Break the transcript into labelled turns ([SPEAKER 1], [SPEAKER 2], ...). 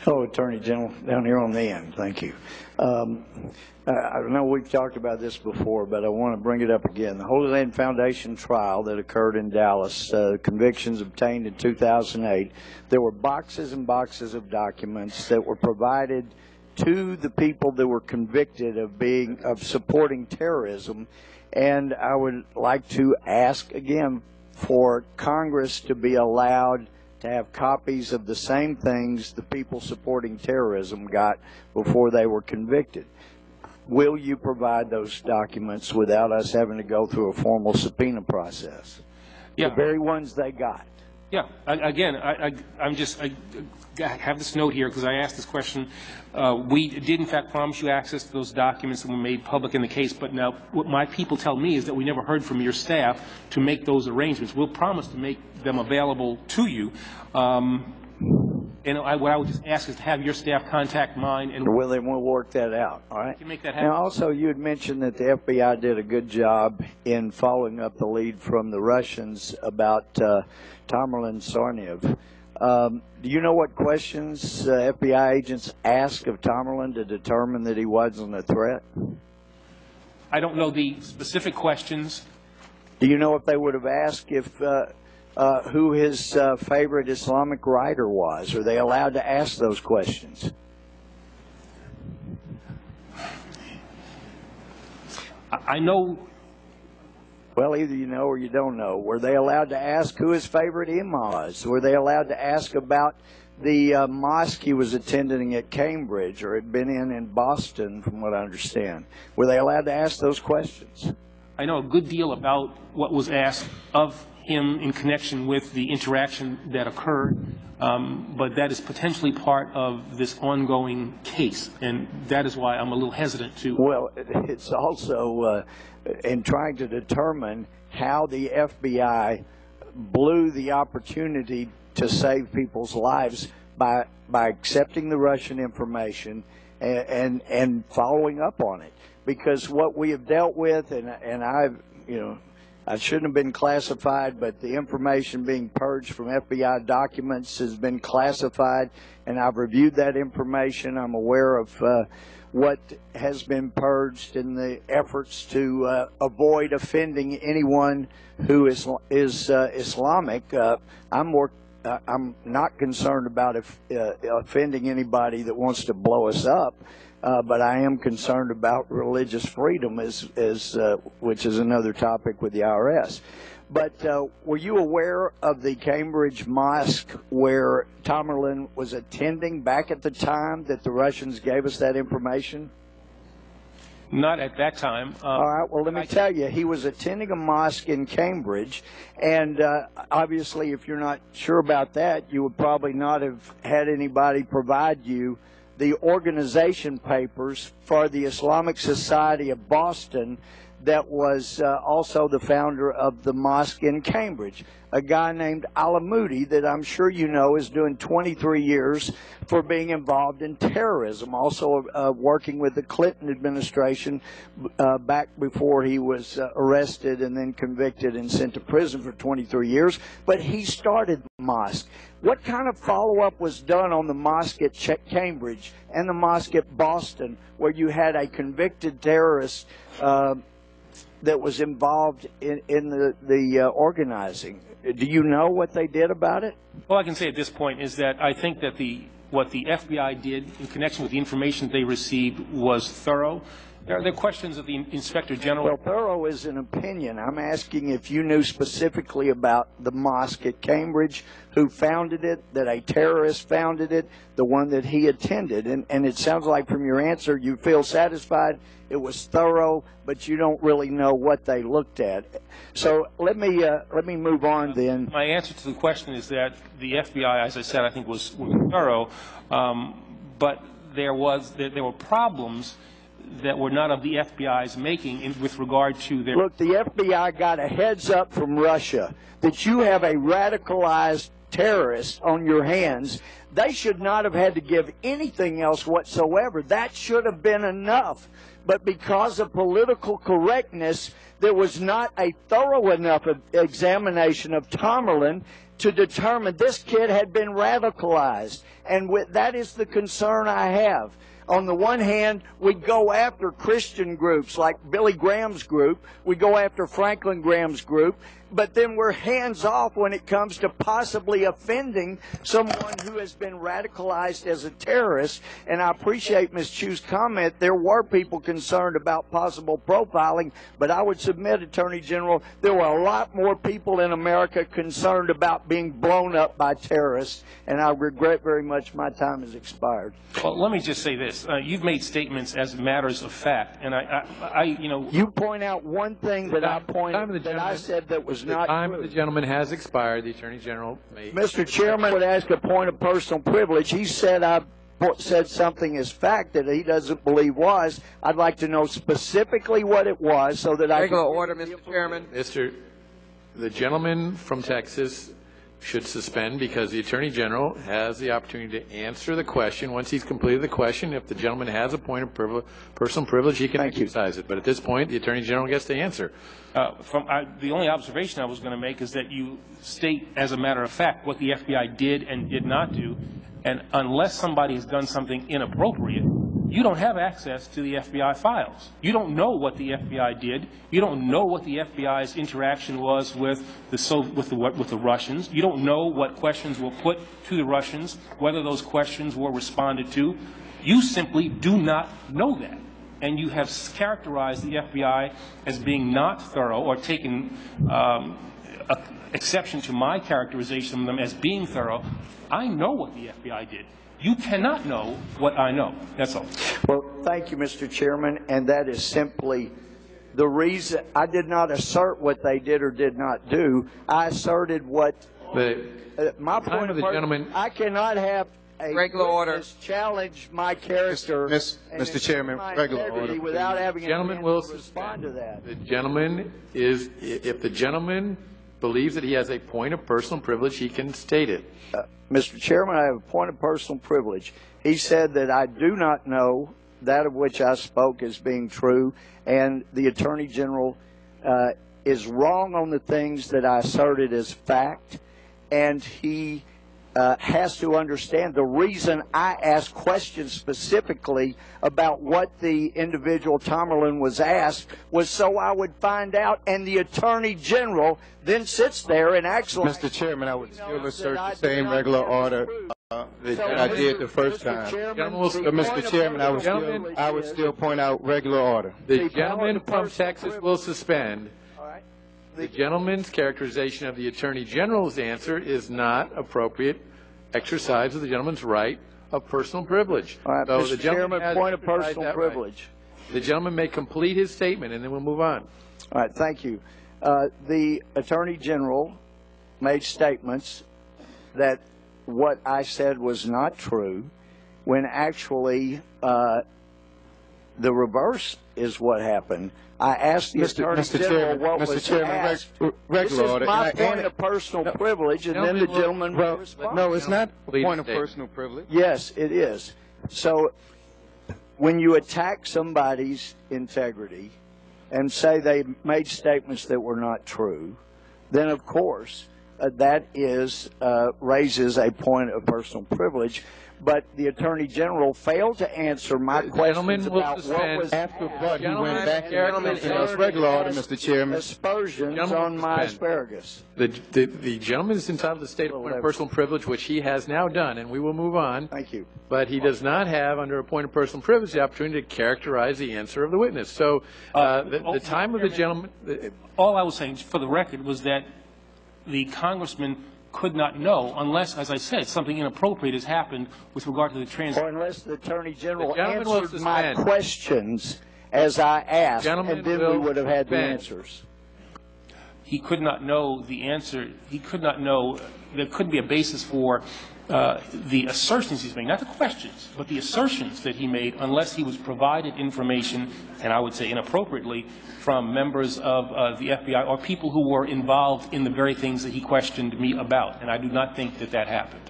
[SPEAKER 1] Hello, Attorney General, down here on the end. Thank you. I know we've talked about this before, but I want to bring it up again. The Holy Land Foundation trial that occurred in Dallas, convictions obtained in 2008, there were boxes and boxes of documents that were provided to the people that were convicted of supporting terrorism, and I would like to ask again for Congress to be allowed to have copies of the same things the people supporting terrorism got before they were convicted. Will you provide those documents without us having to go through a formal subpoena process?
[SPEAKER 2] Yeah.
[SPEAKER 1] The very ones they got.
[SPEAKER 2] Yeah. Again, I have this note here because I asked this question. We did, in fact, promise you access to those documents that were made public in the case, but now what my people tell me is that we never heard from your staff to make those arrangements. We'll promise to make them available to you. And what I would just ask is to have your staff contact mine. And
[SPEAKER 1] well, then we'll work that out, all right?
[SPEAKER 2] Can make that happen.
[SPEAKER 1] Now, also, you had mentioned that the FBI did a good job in following up the lead from the Russians about Tamerlan Tsarnaev. Do you know what questions FBI agents asked of Tamerlan to determine that he wasn't a threat?
[SPEAKER 2] I don't know the specific questions.
[SPEAKER 1] Do you know if they would have asked if who his favorite Islamic writer was? Are they allowed to ask those questions?
[SPEAKER 2] I know.
[SPEAKER 1] Well, either you know or you don't know. Were they allowed to ask who his favorite imam was? Were they allowed to ask about the mosque he was attending at Cambridge or had been in Boston, from what I understand? Were they allowed to ask those questions?
[SPEAKER 2] I know a good deal about what was asked of him in connection with the interaction that occurred, but that is potentially part of this ongoing case, and that is why I'm a little hesitant to.
[SPEAKER 1] Well, it's also in trying to determine how the FBI blew the opportunity to save people's lives by accepting the Russian information and following up on it. Because what we have dealt with, and I shouldn't have been classified, but the information being purged from FBI documents has been classified, and I've reviewed that information. I'm aware of what has been purged in the efforts to avoid offending anyone who is Islamic. I'm not concerned about offending anybody that wants to blow us up. But I am concerned about religious freedom, which is another topic with the IRS. But were you aware of the Cambridge Mosque where Tamerlan was attending back at the time that the Russians gave us that information?
[SPEAKER 2] Not at that time.
[SPEAKER 1] All right, well, let me tell you, he was attending a mosque in Cambridge, and obviously, if you're not sure about that, you would probably not have had anybody provide you the organization papers for the Islamic Society of Boston that was also the founder of the mosque in Cambridge, a guy named Alamoudi that I'm sure you know is doing 23 years for being involved in terrorism, also working with the Clinton administration back before he was arrested and then convicted and sent to prison for 23 years. But he started the mosque. What kind of follow-up was done on the mosque at Cambridge and the mosque at Boston where you had a convicted terrorist that was involved in the organizing? Do you know what they did about it?
[SPEAKER 2] All I can say at this point is that I think that what the FBI did in connection with the information they received was thorough. There are questions of the Inspector General.
[SPEAKER 1] Well, thorough is an opinion. I'm asking if you knew specifically about the mosque at Cambridge, who founded it, that a terrorist founded it, the one that he attended. And it sounds like from your answer you feel satisfied it was thorough, but you don't really know what they looked at. So let me move on then.
[SPEAKER 2] My answer to the question is that the FBI, as I said, I think was thorough, but there were problems that were not of the FBI's making with regard to their...
[SPEAKER 1] Look, the FBI got a heads up from Russia that you have a radicalized terrorist on your hands. They should not have had to give anything else whatsoever. That should have been enough. But because of political correctness, there was not a thorough enough examination of Tamerlan to determine this kid had been radicalized. And that is the concern I have. On the one hand, we go after Christian groups like Billy Graham's group, we go after Franklin Graham's group, but then we're hands off when it comes to possibly offending someone who has been radicalized as a terrorist. And I appreciate Ms. Chu's comment. There were people concerned about possible profiling, but I would submit, Attorney General, there were a lot more people in America concerned about being blown up by terrorists, and I regret very much my time has expired.
[SPEAKER 2] Well, let me just say this. You've made statements as matters of fact, and you know...
[SPEAKER 1] You point out one thing that I said that was not true.
[SPEAKER 3] The time of the gentleman has expired. The Attorney General may...
[SPEAKER 1] Mr. Chairman would ask a point of personal privilege. He said I said something as fact that he doesn't believe was. I'd like to know specifically what it was so that I can...
[SPEAKER 4] Regular order, Mr. Chairman.
[SPEAKER 3] The gentleman from Texas should suspend because the Attorney General has the opportunity to answer the question. Once he's completed the question, if the gentleman has a point of personal privilege, he can exercise it. But at this point, the Attorney General gets to answer.
[SPEAKER 2] The only observation I was going to make is that you state as a matter of fact what the FBI did and did not do, and unless somebody has done something inappropriate, you don't have access to the FBI files. You don't know what the FBI did. You don't know what the FBI's interaction was with the Russians. You don't know what questions were put to the Russians, whether those questions were responded to. You simply do not know that. And you have characterized the FBI as being not thorough or taken exception to my characterization of them as being thorough. I know what the FBI did. You cannot know what I know. That's all.
[SPEAKER 1] Well, thank you, Mr. Chairman, and that is simply the reason. I did not assert what they did or did not do. I asserted what my point of the gentleman. I cannot have a
[SPEAKER 4] regular order
[SPEAKER 1] challenge my character,
[SPEAKER 5] Mr. Chairman. Regular order,
[SPEAKER 1] without having a
[SPEAKER 3] gentleman will
[SPEAKER 1] respond to that.
[SPEAKER 3] The gentleman is, if the gentleman believes that he has a point of personal privilege, he can state it.
[SPEAKER 1] Mr. Chairman, I have a point of personal privilege. He said that I do not know that of which I spoke as being true, and the Attorney General is wrong on the things that I asserted as fact, and he has to understand the reason I asked questions specifically about what the individual Tomerlin was asked was so I would find out, and the Attorney General then sits there and actually...
[SPEAKER 5] Mr. Chairman, I would still assert the same regular order that I did the first time. Mr. Chairman, I would still point out regular order.
[SPEAKER 3] The gentleman from Texas will suspend. The gentleman's characterization of the Attorney General's answer is not appropriate exercise of the gentleman's right of personal privilege.
[SPEAKER 1] All right,
[SPEAKER 3] so
[SPEAKER 1] Mr. Chairman, point of personal privilege.
[SPEAKER 3] Right. The gentleman may complete his statement, and then we'll move on.
[SPEAKER 1] All right, thank you. The Attorney General made statements that what I said was not true, when actually the reverse is what happened. I asked the Attorney General what was asked. This is my point of personal privilege, and then the gentleman will respond.
[SPEAKER 5] No, it's not a point of personal privilege.
[SPEAKER 1] Yes, it is. So when you attack somebody's integrity and say they made statements that were not true, then of course that raises a point of personal privilege. But the Attorney General failed to answer my questions about what was
[SPEAKER 5] after what he went back in regular order, Mr. Chairman.
[SPEAKER 1] Aspersions on my asparagus.
[SPEAKER 3] The gentleman is entitled to state a point of personal privilege, which he has now done, and we will move on.
[SPEAKER 1] Thank you.
[SPEAKER 3] But he does not have, under a point of personal privilege, the opportunity to characterize the answer of the witness. So the time of the gentleman...
[SPEAKER 2] All I was saying, for the record, was that the congressman could not know unless, as I said, something inappropriate has happened with regard to the
[SPEAKER 1] Or unless the Attorney General answered my questions as I asked, and then we would have had the answers.
[SPEAKER 2] He could not know the answer. He could not know. There couldn't be a basis for the assertions he's making, not the questions, but the assertions that he made, unless he was provided information, and I would say inappropriately, from members of the FBI or people who were involved in the very things that he questioned me about. And I do not think that that happened.